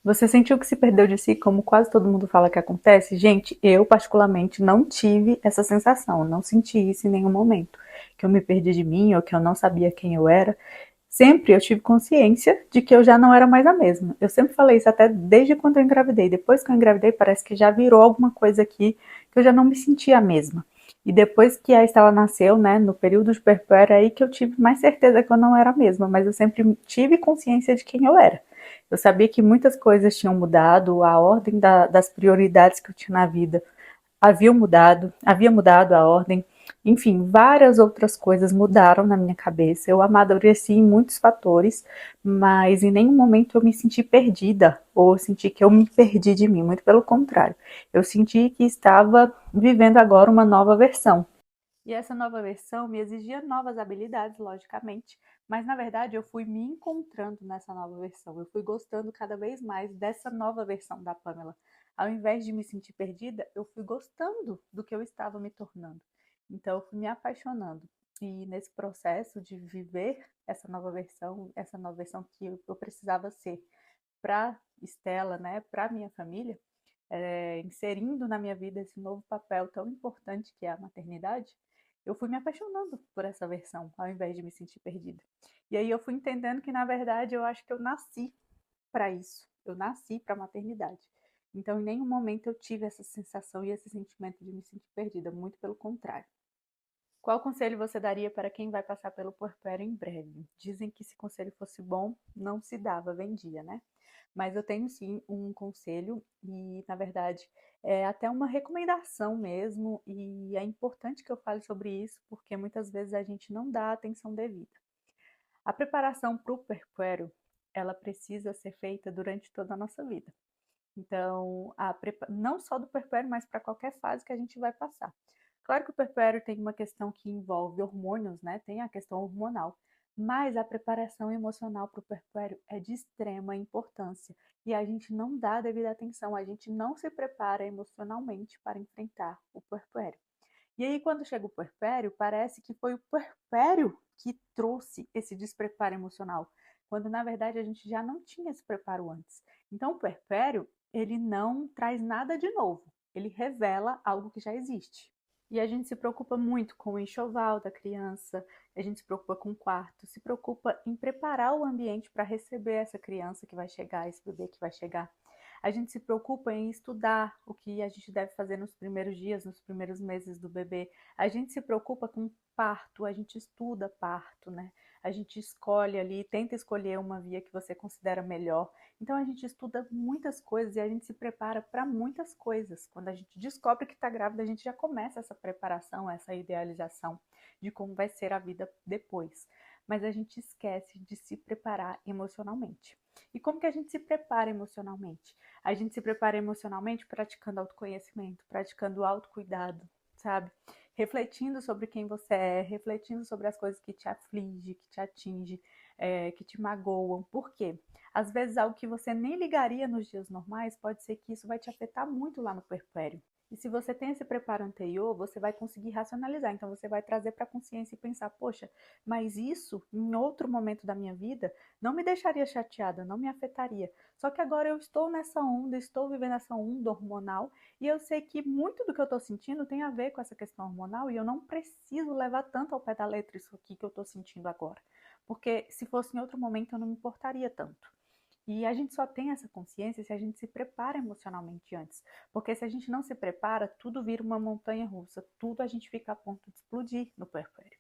Você sentiu que se perdeu de si, como quase todo mundo fala que acontece? Gente, eu particularmente não tive essa sensação, não senti isso em nenhum momento. Que eu me perdi de mim ou que eu não sabia quem eu era. Sempre eu tive consciência de que eu já não era mais a mesma. Eu sempre falei isso até desde quando eu engravidei. Depois que eu engravidei, parece que já virou alguma coisa aqui que eu já não me sentia a mesma. E depois que a Estela nasceu, né, no período de puerpério, aí que eu tive mais certeza que eu não era a mesma, mas eu sempre tive consciência de quem eu era. Eu sabia que muitas coisas tinham mudado, a ordem das prioridades que eu tinha na vida havia mudado a ordem, enfim, várias outras coisas mudaram na minha cabeça. Eu amadureci em muitos fatores, mas em nenhum momento eu me senti perdida ou senti que eu me perdi de mim, muito pelo contrário. Eu senti que estava vivendo agora uma nova versão. E essa nova versão me exigia novas habilidades, logicamente, mas na verdade eu fui me encontrando nessa nova versão. Eu fui gostando cada vez mais dessa nova versão da Pamela. Ao invés de me sentir perdida, eu fui gostando do que eu estava me tornando. Então eu fui me apaixonando. E nesse processo de viver essa nova versão que eu precisava ser para Estela, né, para minha família, inserindo na minha vida esse novo papel tão importante que é a maternidade, eu fui me apaixonando por essa versão, ao invés de me sentir perdida. E aí eu fui entendendo que, na verdade, eu acho que eu nasci para isso. Eu nasci para a maternidade. Então, em nenhum momento eu tive essa sensação e esse sentimento de me sentir perdida, muito pelo contrário. Qual conselho você daria para quem vai passar pelo puerpério em breve? Dizem que se conselho fosse bom, não se dava, vendia, né? Mas eu tenho sim um conselho e, na verdade, é até uma recomendação mesmo, e é importante que eu fale sobre isso, porque muitas vezes a gente não dá a atenção devida. A preparação para o puerpério, ela precisa ser feita durante toda a nossa vida. Então, não só do puerpério, mas para qualquer fase que a gente vai passar. Claro que o puerpério tem uma questão que envolve hormônios, né? Tem a questão hormonal, mas a preparação emocional para o puerpério é de extrema importância e a gente não dá a devida atenção, a gente não se prepara emocionalmente para enfrentar o puerpério. E aí, quando chega o puerpério, parece que foi o puerpério que trouxe esse despreparo emocional, quando na verdade a gente já não tinha esse preparo antes. Então, o puerpério, ele não traz nada de novo, ele revela algo que já existe. E a gente se preocupa muito com o enxoval da criança, a gente se preocupa com o quarto, se preocupa em preparar o ambiente para receber essa criança que vai chegar, esse bebê que vai chegar. A gente se preocupa em estudar o que a gente deve fazer nos primeiros dias, nos primeiros meses do bebê. A gente se preocupa com parto, a gente estuda parto, né? A gente escolhe ali, tenta escolher uma via que você considera melhor. Então a gente estuda muitas coisas e a gente se prepara para muitas coisas. Quando a gente descobre que está grávida, a gente já começa essa preparação, essa idealização de como vai ser a vida depois. Mas a gente esquece de se preparar emocionalmente. E como que a gente se prepara emocionalmente? A gente se prepara emocionalmente praticando autoconhecimento, praticando autocuidado, sabe? Refletindo sobre quem você é, refletindo sobre as coisas que te afligem, que te atingem, que te magoam. Por quê? Às vezes algo que você nem ligaria nos dias normais, pode ser que isso vai te afetar muito lá no puerpério. E se você tem esse preparo anterior, você vai conseguir racionalizar. Então você vai trazer para a consciência e pensar, poxa, mas isso em outro momento da minha vida não me deixaria chateada, não me afetaria. Só que agora eu estou nessa onda, estou vivendo essa onda hormonal e eu sei que muito do que eu estou sentindo tem a ver com essa questão hormonal e eu não preciso levar tanto ao pé da letra isso aqui que eu estou sentindo agora. Porque se fosse em outro momento eu não me importaria tanto. E a gente só tem essa consciência se a gente se prepara emocionalmente antes. Porque se a gente não se prepara, tudo vira uma montanha russa, tudo a gente fica a ponto de explodir no puerpério.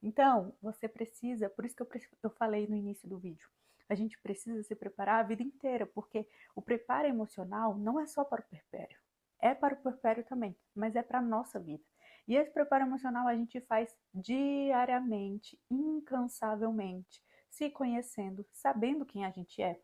Então, você precisa, por isso que eu falei no início do vídeo, a gente precisa se preparar a vida inteira, porque o preparo emocional não é só para o puerpério, é para o puerpério também, mas é para a nossa vida. E esse preparo emocional a gente faz diariamente, incansavelmente, se conhecendo, sabendo quem a gente é,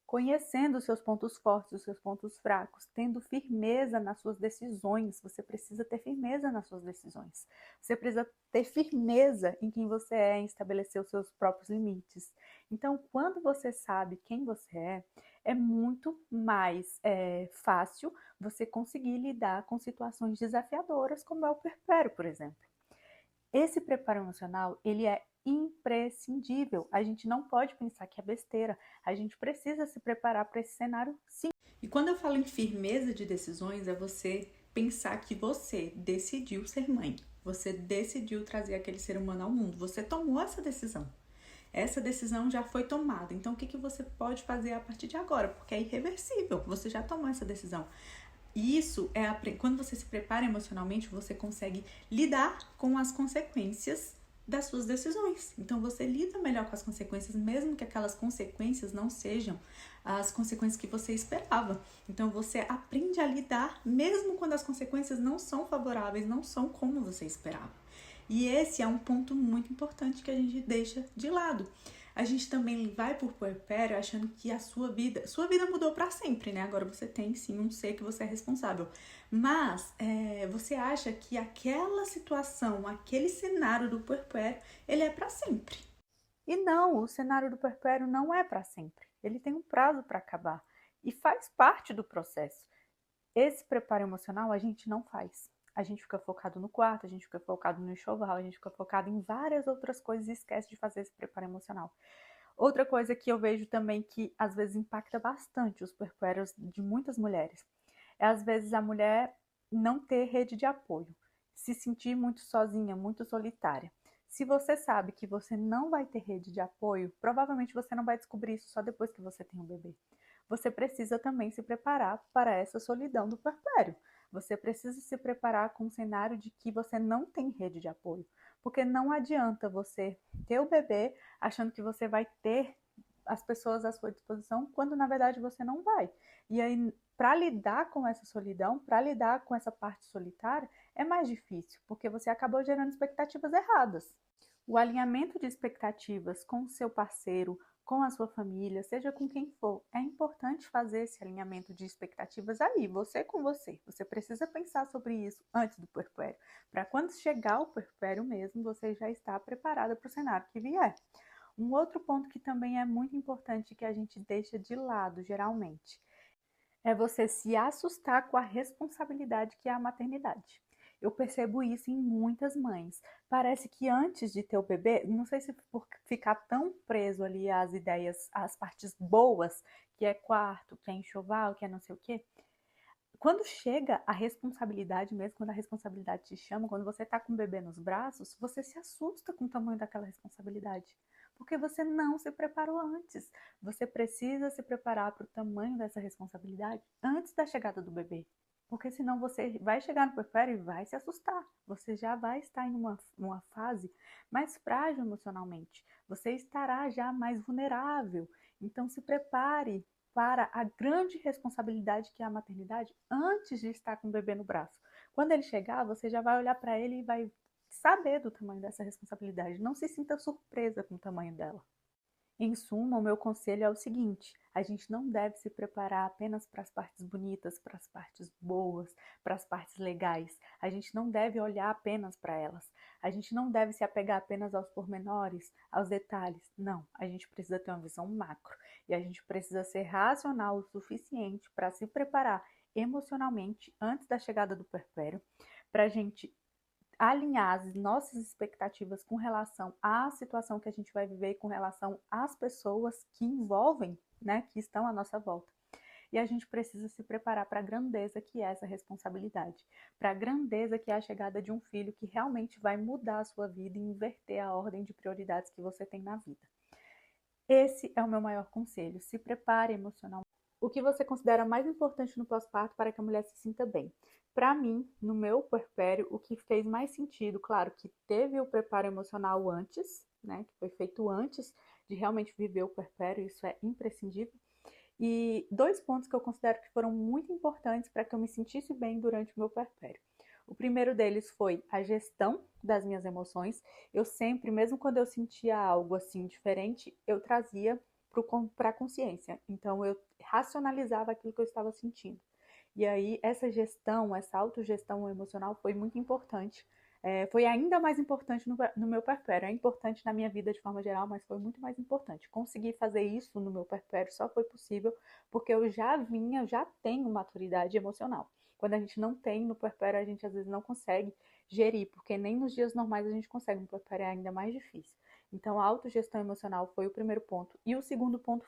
conhecendo os seus pontos fortes, os seus pontos fracos, tendo firmeza nas suas decisões. Você precisa ter firmeza nas suas decisões. Você precisa ter firmeza em quem você é, em estabelecer os seus próprios limites. Então, quando você sabe quem você é muito mais fácil você conseguir lidar com situações desafiadoras, como é o puerpério, por exemplo. Esse preparo emocional, ele é imprescindível. A gente não pode pensar que é besteira. A gente precisa se preparar para esse cenário, sim. E quando eu falo em firmeza de decisões, é você pensar que você decidiu ser mãe. Você decidiu trazer aquele ser humano ao mundo. Você tomou essa decisão. Essa decisão já foi tomada. Então, o que você pode fazer a partir de agora? Porque é irreversível. Você já tomou essa decisão. E isso quando você se prepara emocionalmente, você consegue lidar com as consequências das suas decisões. Então você lida melhor com as consequências, mesmo que aquelas consequências não sejam as consequências que você esperava. Então você aprende a lidar mesmo quando as consequências não são favoráveis, não são como você esperava. E esse é um ponto muito importante que a gente deixa de lado. A gente também vai por puerpério achando que a sua vida mudou para sempre, né? Agora você tem sim um ser que você é responsável. Mas você acha que aquela situação, aquele cenário do puerpério, ele é para sempre. E não, o cenário do puerpério não é para sempre. Ele tem um prazo para acabar e faz parte do processo. Esse preparo emocional a gente não faz. A gente fica focado no quarto, a gente fica focado no enxoval, a gente fica focado em várias outras coisas e esquece de fazer esse preparo emocional. Outra coisa que eu vejo também que às vezes impacta bastante os puerpérios de muitas mulheres é às vezes a mulher não ter rede de apoio, se sentir muito sozinha, muito solitária. Se você sabe que você não vai ter rede de apoio, provavelmente você não vai descobrir isso só depois que você tem um bebê. Você precisa também se preparar para essa solidão do puerpério. Você precisa se preparar com um cenário de que você não tem rede de apoio. Porque não adianta você ter o bebê achando que você vai ter as pessoas à sua disposição, quando na verdade você não vai. E aí, para lidar com essa solidão, para lidar com essa parte solitária, é mais difícil, porque você acabou gerando expectativas erradas. O alinhamento de expectativas com o seu parceiro, com a sua família, seja com quem for, é importante fazer esse alinhamento de expectativas aí, você com você. Você precisa pensar sobre isso antes do puerpério, para quando chegar o puerpério mesmo, você já está preparada para o cenário que vier. Um outro ponto que também é muito importante que a gente deixa de lado, geralmente, é você se assustar com a responsabilidade que é a maternidade. Eu percebo isso em muitas mães. Parece que antes de ter o bebê, não sei se por ficar tão preso ali às ideias, às partes boas, que é quarto, que é enxoval, que é não sei o quê, quando chega a responsabilidade mesmo, quando a responsabilidade te chama, quando você tá com o bebê nos braços, você se assusta com o tamanho daquela responsabilidade. Porque você não se preparou antes. Você precisa se preparar para o tamanho dessa responsabilidade antes da chegada do bebê. Porque senão você vai chegar no puerpério e vai se assustar. Você já vai estar em uma fase mais frágil emocionalmente. Você estará já mais vulnerável. Então se prepare para a grande responsabilidade que é a maternidade antes de estar com o bebê no braço. Quando ele chegar, você já vai olhar para ele e vai saber do tamanho dessa responsabilidade. Não se sinta surpresa com o tamanho dela. Em suma, o meu conselho é o seguinte: a gente não deve se preparar apenas para as partes bonitas, para as partes boas, para as partes legais. A gente não deve olhar apenas para elas. A gente não deve se apegar apenas aos pormenores, aos detalhes. Não, a gente precisa ter uma visão macro e a gente precisa ser racional o suficiente para se preparar emocionalmente antes da chegada do puerpério, para a gente alinhar as nossas expectativas com relação à situação que a gente vai viver, com relação às pessoas que envolvem, né, que estão à nossa volta. E a gente precisa se preparar para a grandeza que é essa responsabilidade, para a grandeza que é a chegada de um filho que realmente vai mudar a sua vida e inverter a ordem de prioridades que você tem na vida. Esse é o meu maior conselho. Se prepare emocionalmente. O que você considera mais importante no pós-parto para que a mulher se sinta bem? Para mim, no meu puerpério, o que fez mais sentido, claro, que teve o preparo emocional antes, né, que foi feito antes de realmente viver o puerpério, isso é imprescindível. E dois pontos que eu considero que foram muito importantes para que eu me sentisse bem durante o meu puerpério. O primeiro deles foi a gestão das minhas emoções. Eu sempre, mesmo quando eu sentia algo assim diferente, eu trazia para a consciência. Então eu racionalizava aquilo que eu estava sentindo. E aí essa gestão, essa autogestão emocional foi muito importante. Foi ainda mais importante no meu puerpério. É importante na minha vida de forma geral, mas foi muito mais importante. Conseguir fazer isso no meu puerpério só foi possível porque eu já tenho maturidade emocional. Quando a gente não tem no puerpério, a gente às vezes não consegue gerir, porque nem nos dias normais a gente consegue, no puerpério é ainda mais difícil. Então, a autogestão emocional foi o primeiro ponto. E o segundo ponto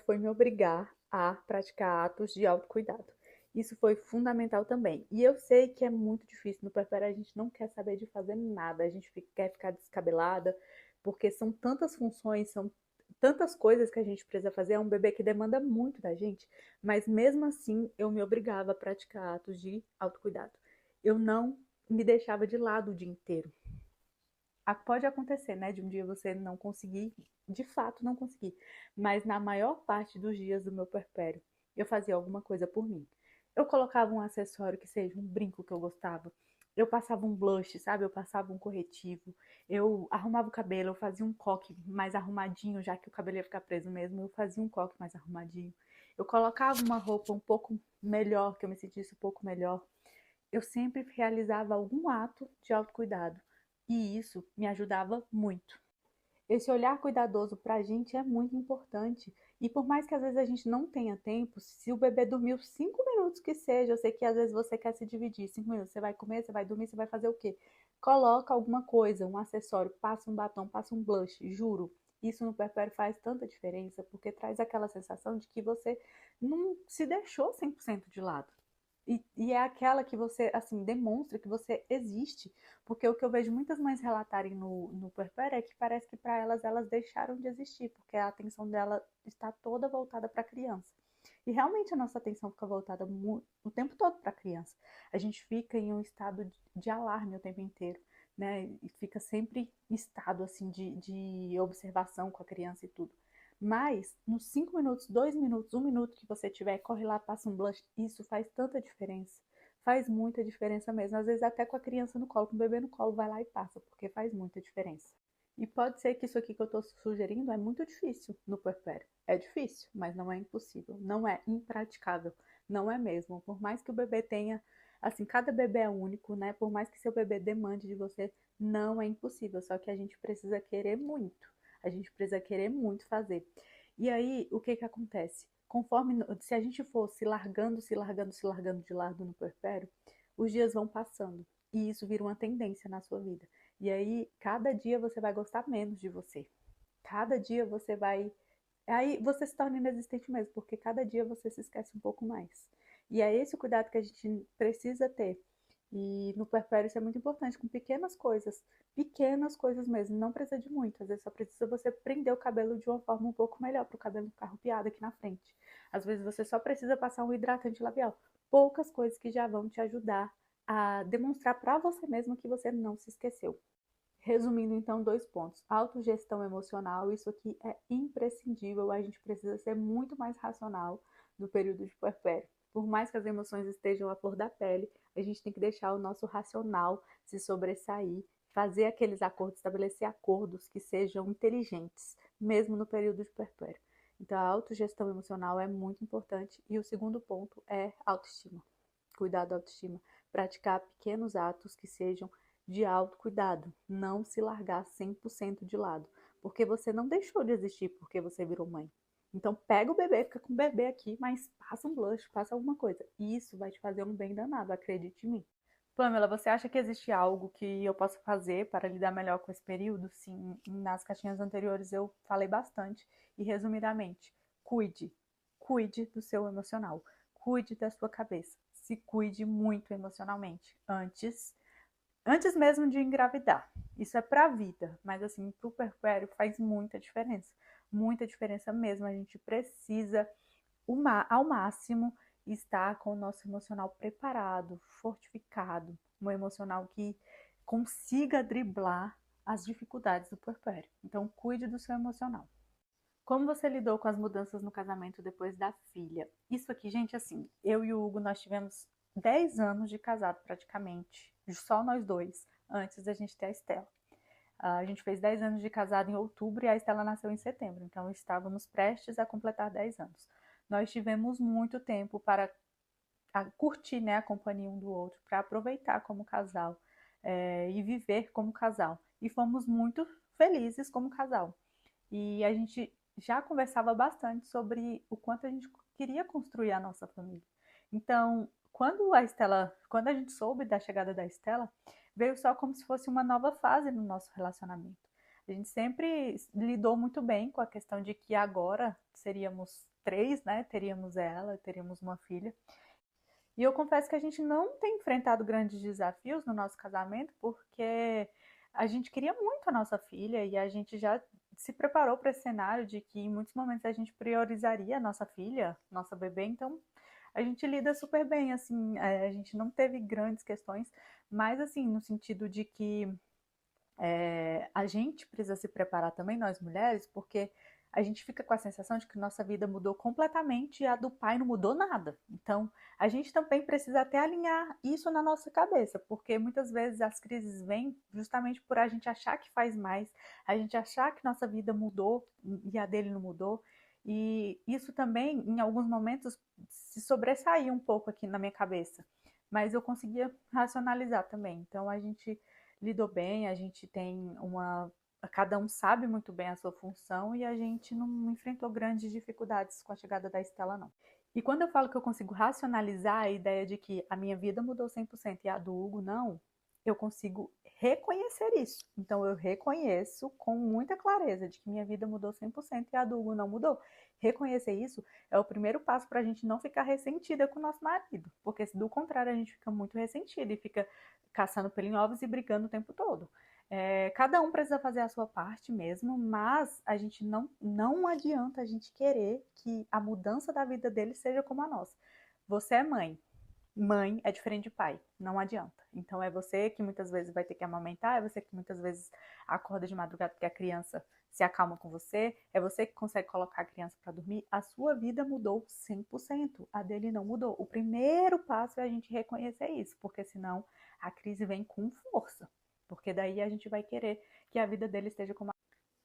foi me obrigar a praticar atos de autocuidado. Isso foi fundamental também. E eu sei que é muito difícil. No puerpério a gente não quer saber de fazer nada, a gente quer ficar descabelada, porque são tantas funções, são tantas coisas que a gente precisa fazer. É um bebê que demanda muito da gente, mas mesmo assim eu me obrigava a praticar atos de autocuidado. Eu não me deixava de lado o dia inteiro. Pode acontecer, né, de um dia você não conseguir, de fato não conseguir, mas na maior parte dos dias do meu puerpério, eu fazia alguma coisa por mim. Eu colocava um acessório que seja um brinco que eu gostava, eu passava um blush, sabe? Eu passava um corretivo, eu arrumava o cabelo, eu fazia um coque mais arrumadinho, já que o cabelo ia ficar preso mesmo, eu fazia um coque mais arrumadinho. Eu colocava uma roupa um pouco melhor, que eu me sentisse um pouco melhor. Eu sempre realizava algum ato de autocuidado e isso me ajudava muito. Esse olhar cuidadoso para a gente é muito importante. E por mais que às vezes a gente não tenha tempo, se o bebê dormiu 5 minutos que seja, eu sei que às vezes você quer se dividir. 5 minutos, você vai comer, você vai dormir, você vai fazer o quê? Coloca alguma coisa, um acessório, passa um batom, passa um blush, juro. Isso no puerpério faz tanta diferença, porque traz aquela sensação de que você não se deixou 100% de lado. E é aquela que você, assim, demonstra que você existe. Porque o que eu vejo muitas mães relatarem no puerpério é que parece que para elas deixaram de existir, porque a atenção dela está toda voltada para a criança. E realmente a nossa atenção fica voltada o tempo todo para a criança. A gente fica em um estado de alarme o tempo inteiro, né? E fica sempre em estado, assim, de observação com a criança e tudo. Mas, nos 5 minutos, 2 minutos, 1 minuto que você tiver, corre lá, passa um blush, isso faz tanta diferença. Faz muita diferença mesmo. Às vezes até com a criança no colo, com o bebê no colo, vai lá e passa, porque faz muita diferença. E pode ser que isso aqui que eu estou sugerindo é muito difícil no puerpério. É difícil, mas não é impossível. Não é impraticável. Não é mesmo. Por mais que o bebê tenha, assim, cada bebê é único, né? Por mais que seu bebê demande de você, não é impossível. Só que a gente precisa querer muito. A gente precisa querer muito fazer. E aí, o que que acontece? Conforme, se a gente for se largando, se largando, se largando de lado no puerpério, os dias vão passando. E isso vira uma tendência na sua vida. E aí, cada dia você vai gostar menos de você. Cada dia você vai. Aí você se torna inexistente mesmo, porque cada dia você se esquece um pouco mais. E é esse o cuidado que a gente precisa ter. E no puerpério isso é muito importante, com pequenas coisas mesmo, não precisa de muito. Às vezes só precisa você prender o cabelo de uma forma um pouco melhor, para o cabelo ficar arrupiado aqui na frente. Às vezes você só precisa passar um hidratante labial. Poucas coisas que já vão te ajudar a demonstrar para você mesmo que você não se esqueceu. Resumindo, então, 2 pontos. Autogestão emocional, isso aqui é imprescindível, a gente precisa ser muito mais racional no período de puerpério. Por mais que as emoções estejam à flor da pele, a gente tem que deixar o nosso racional se sobressair, fazer aqueles acordos, estabelecer acordos que sejam inteligentes, mesmo no período de puerpério. Então, a autogestão emocional é muito importante. E o segundo ponto é autoestima. Cuidar da autoestima. Praticar pequenos atos que sejam de autocuidado, não se largar 100% de lado, porque você não deixou de existir porque você virou mãe. Então pega o bebê, fica com o bebê aqui, mas passa um blush, passa alguma coisa. Isso vai te fazer um bem danado, acredite em mim. Pamela, você acha que existe algo que eu possa fazer para lidar melhor com esse período? Sim, nas caixinhas anteriores eu falei bastante e resumidamente, cuide, cuide do seu emocional, cuide da sua cabeça, se cuide muito emocionalmente antes mesmo de engravidar. Isso é para a vida, mas assim, para o puerpério faz muita diferença mesmo. A gente precisa, ao máximo, estar com o nosso emocional preparado, fortificado, um emocional que consiga driblar as dificuldades do puerpério. Então, cuide do seu emocional. Como você lidou com as mudanças no casamento depois da filha? Isso aqui, gente, assim, eu e o Hugo, nós tivemos 10 anos de casado praticamente, só nós dois, antes da gente ter a Estela. A gente fez 10 anos de casado em outubro e a Estela nasceu em setembro, então estávamos prestes a completar 10 anos. Nós tivemos muito tempo para curtir, né, a companhia um do outro, para aproveitar como casal e viver como casal. E fomos muito felizes como casal. E a gente já conversava bastante sobre o quanto a gente queria construir a nossa família. Então, quando a gente soube da chegada da Estela, veio só como se fosse uma nova fase no nosso relacionamento. A gente sempre lidou muito bem com a questão de que agora seríamos três, né? Teríamos ela, teríamos uma filha. E eu confesso que a gente não tem enfrentado grandes desafios no nosso casamento, porque a gente queria muito a nossa filha e a gente já se preparou para esse cenário de que em muitos momentos a gente priorizaria a nossa filha, nossa bebê, então a gente lida super bem, assim, a gente não teve grandes questões, mas assim, no sentido de que a gente precisa se preparar também, nós mulheres, porque a gente fica com a sensação de que nossa vida mudou completamente e a do pai não mudou nada. Então, a gente também precisa até alinhar isso na nossa cabeça, porque muitas vezes as crises vêm justamente por a gente achar que faz mais, a gente achar que nossa vida mudou e a dele não mudou. E isso também, em alguns momentos, se sobressaía um pouco aqui na minha cabeça. Mas eu conseguia racionalizar também. Então, a gente lidou bem, a gente tem uma. Cada um sabe muito bem a sua função e a gente não enfrentou grandes dificuldades com a chegada da Estela, não. E quando eu falo que eu consigo racionalizar a ideia de que a minha vida mudou 100% e a do Hugo não, eu consigo reconhecer isso. Então eu reconheço com muita clareza de que minha vida mudou 100% e a do Hugo não mudou. Reconhecer isso é o primeiro passo para a gente não ficar ressentida com o nosso marido, porque se do contrário a gente fica muito ressentida e fica caçando pelo em ovos e brigando o tempo todo. Cada um precisa fazer a sua parte mesmo, mas a gente não adianta a gente querer que a mudança da vida dele seja como a nossa. Você é mãe. Mãe é diferente de pai, não adianta. Então é você que muitas vezes vai ter que amamentar, é você que muitas vezes acorda de madrugada porque a criança se acalma com você, é você que consegue colocar a criança para dormir. A sua vida mudou 100%, a dele não mudou. O primeiro passo é a gente reconhecer isso, porque senão a crise vem com força. Porque daí a gente vai querer que a vida dele esteja como a...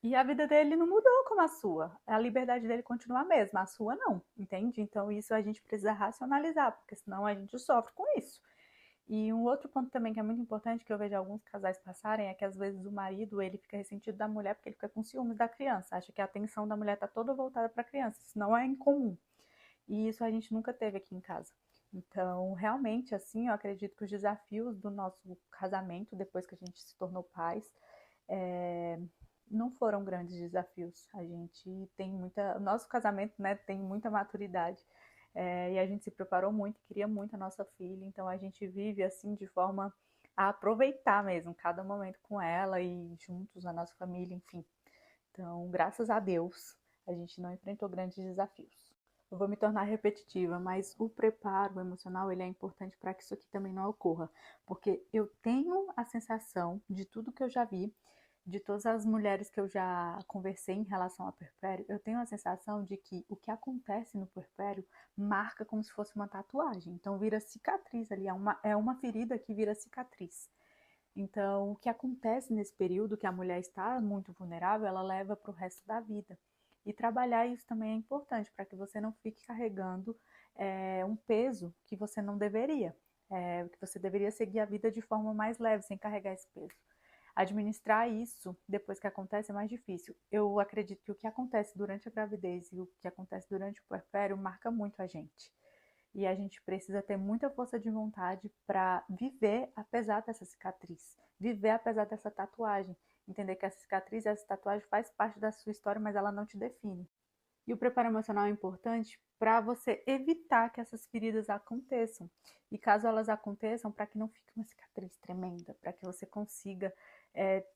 E a vida dele não mudou como a sua. A liberdade dele continua a mesma, a sua não, entende? Então isso a gente precisa racionalizar, porque senão a gente sofre com isso. E um outro ponto também que é muito importante, que eu vejo alguns casais passarem, é que às vezes o marido ele fica ressentido da mulher porque ele fica com ciúmes da criança, acha que a atenção da mulher está toda voltada para a criança, isso não é incomum. E isso a gente nunca teve aqui em casa. Então, realmente, assim, eu acredito que os desafios do nosso casamento, depois que a gente se tornou pais, não foram grandes desafios. A gente tem muita. O nosso casamento, né, tem muita maturidade. E a gente se preparou muito, queria muito a nossa filha, então a gente vive assim de forma a aproveitar mesmo cada momento com ela e juntos, a nossa família, enfim. Então, graças a Deus, a gente não enfrentou grandes desafios. Eu vou me tornar repetitiva, mas o preparo emocional ele é importante para que isso aqui também não ocorra, porque eu tenho a sensação de tudo que eu já vi, de todas as mulheres que eu já conversei em relação ao puerpério, eu tenho a sensação de que o que acontece no puerpério marca como se fosse uma tatuagem. Então vira cicatriz ali, é uma ferida que vira cicatriz. Então, o que acontece nesse período que a mulher está muito vulnerável, ela leva para o resto da vida. E trabalhar isso também é importante para que você não fique carregando um peso que você não deveria. Que você deveria seguir a vida de forma mais leve, sem carregar esse peso. Administrar isso depois que acontece é mais difícil. Eu acredito que o que acontece durante a gravidez e o que acontece durante o puerpério marca muito a gente. E a gente precisa ter muita força de vontade para viver apesar dessa cicatriz, viver apesar dessa tatuagem, entender que essa cicatriz, essa tatuagem faz parte da sua história, mas ela não te define. E o preparo emocional é importante para você evitar que essas feridas aconteçam. E caso elas aconteçam, para que não fique uma cicatriz tremenda, para que você consiga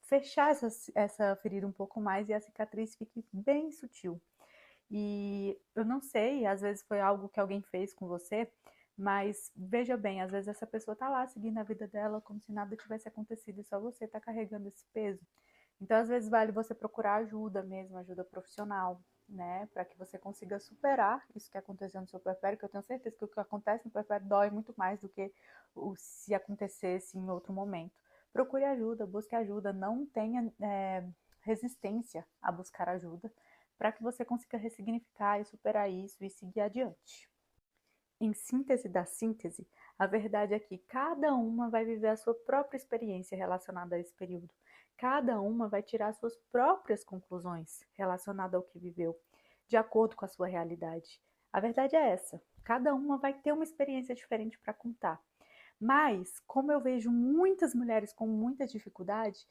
fechar essa ferida um pouco mais e a cicatriz fique bem sutil. E eu não sei, às vezes foi algo que alguém fez com você, mas veja bem, às vezes essa pessoa tá lá seguindo a vida dela como se nada tivesse acontecido e só você tá carregando esse peso. Então, às vezes vale você procurar ajuda mesmo, ajuda profissional, né, para que você consiga superar isso que aconteceu no seu puerpério, que eu tenho certeza que o que acontece no puerpério dói muito mais do que se acontecesse em outro momento. Procure ajuda, busque ajuda, não tenha resistência a buscar ajuda, para que você consiga ressignificar e superar isso e seguir adiante. Em síntese da síntese, a verdade é que cada uma vai viver a sua própria experiência relacionada a esse período. Cada uma vai tirar suas próprias conclusões relacionadas ao que viveu, de acordo com a sua realidade. A verdade é essa. Cada uma vai ter uma experiência diferente para contar. Mas, como eu vejo muitas mulheres com muita dificuldade,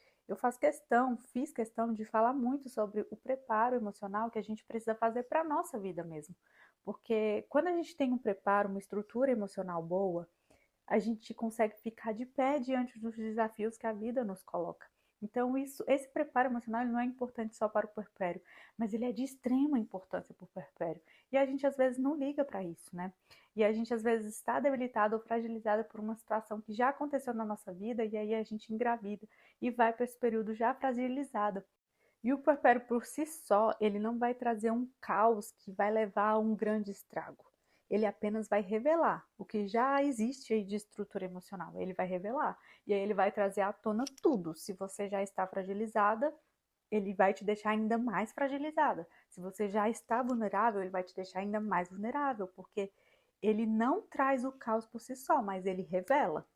fiz questão de falar muito sobre o preparo emocional que a gente precisa fazer para a nossa vida mesmo. Porque quando a gente tem um preparo, uma estrutura emocional boa, a gente consegue ficar de pé diante dos desafios que a vida nos coloca. Então, esse preparo emocional não é importante só para o puerpério, mas ele é de extrema importância para o puerpério. E a gente às vezes não liga para isso, né? E a gente às vezes está debilitado ou fragilizada por uma situação que já aconteceu na nossa vida e aí a gente engravida e vai para esse período já fragilizada. E o puerpério por si só, ele não vai trazer um caos que vai levar a um grande estrago. Ele apenas vai revelar o que já existe aí de estrutura emocional. Ele vai revelar. E aí ele vai trazer à tona tudo. Se você já está fragilizada, ele vai te deixar ainda mais fragilizada. Se você já está vulnerável, ele vai te deixar ainda mais vulnerável, porque ele não traz o caos por si só, mas ele revela.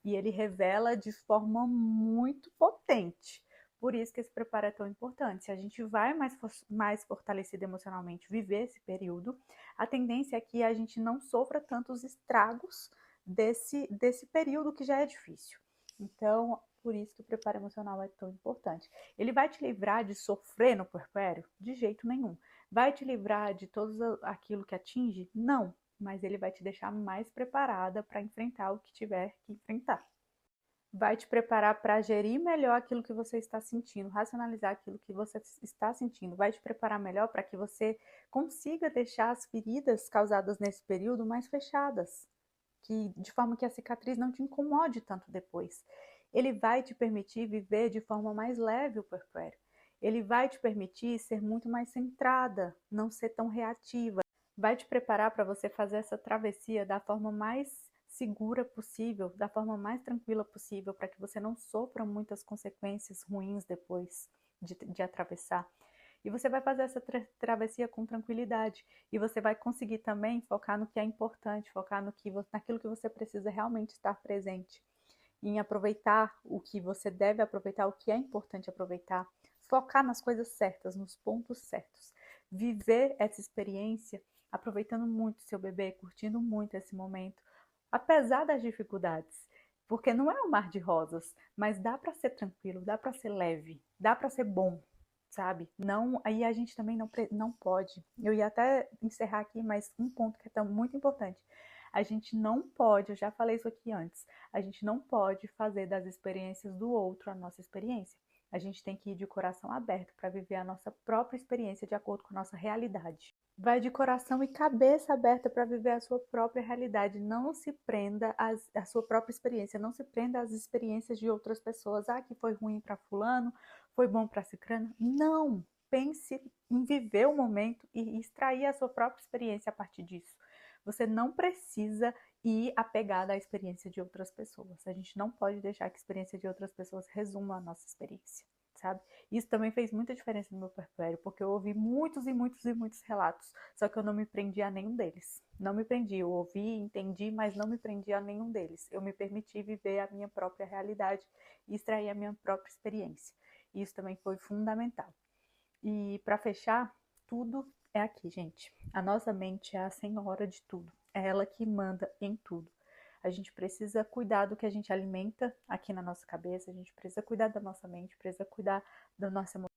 E ele revela de forma muito potente. Por isso que esse preparo é tão importante. Se a gente vai mais fortalecido emocionalmente viver esse período, a tendência é que a gente não sofra tantos estragos desse período que já é difícil. Então, por isso que o preparo emocional é tão importante. Ele vai te livrar de sofrer no puerpério? De jeito nenhum. Vai te livrar de tudo aquilo que atinge? Não. Mas ele vai te deixar mais preparada para enfrentar o que tiver que enfrentar. Vai te preparar para gerir melhor aquilo que você está sentindo, racionalizar aquilo que você está sentindo, vai te preparar melhor para que você consiga deixar as feridas causadas nesse período mais fechadas, de forma que a cicatriz não te incomode tanto depois. Ele vai te permitir viver de forma mais leve o puerpério. Ele vai te permitir ser muito mais centrada, não ser tão reativa. Vai te preparar para você fazer essa travessia da forma mais segura possível, da forma mais tranquila possível, para que você não sofra muitas consequências ruins depois de atravessar. E você vai fazer essa travessia com tranquilidade. E você vai conseguir também focar no que é importante, focar naquilo que você precisa realmente estar presente. Em aproveitar o que você deve aproveitar, o que é importante aproveitar. Focar nas coisas certas, nos pontos certos. Viver essa experiência aproveitando muito seu bebê, curtindo muito esse momento, apesar das dificuldades. Porque não é um mar de rosas, mas dá para ser tranquilo, dá para ser leve, dá para ser bom, sabe? Não, aí a gente também não pode. Eu ia até encerrar aqui, mas um ponto que é muito importante. A gente não pode, eu já falei isso aqui antes, a gente não pode fazer das experiências do outro a nossa experiência. A gente tem que ir de coração aberto para viver a nossa própria experiência de acordo com a nossa realidade. Vai de coração e cabeça aberta para viver a sua própria realidade. Não se prenda à sua própria experiência. Não se prenda às experiências de outras pessoas. Ah, que foi ruim para fulano, foi bom para cicrano. Não! Pense em viver o momento e extrair a sua própria experiência a partir disso. Você não precisa ir apegada à experiência de outras pessoas. A gente não pode deixar que a experiência de outras pessoas resuma a nossa experiência, sabe? Isso também fez muita diferença no meu puerpério, porque eu ouvi muitos e muitos e muitos relatos, só que eu não me prendi a nenhum deles. Não me prendi, eu ouvi, entendi, mas não me prendi a nenhum deles. Eu me permiti viver a minha própria realidade e extrair a minha própria experiência. Isso também foi fundamental. E para fechar, tudo é aqui, gente. A nossa mente é a senhora de tudo. É ela que manda em tudo. A gente precisa cuidar do que a gente alimenta aqui na nossa cabeça, a gente precisa cuidar da nossa mente, precisa cuidar da nossa emoção.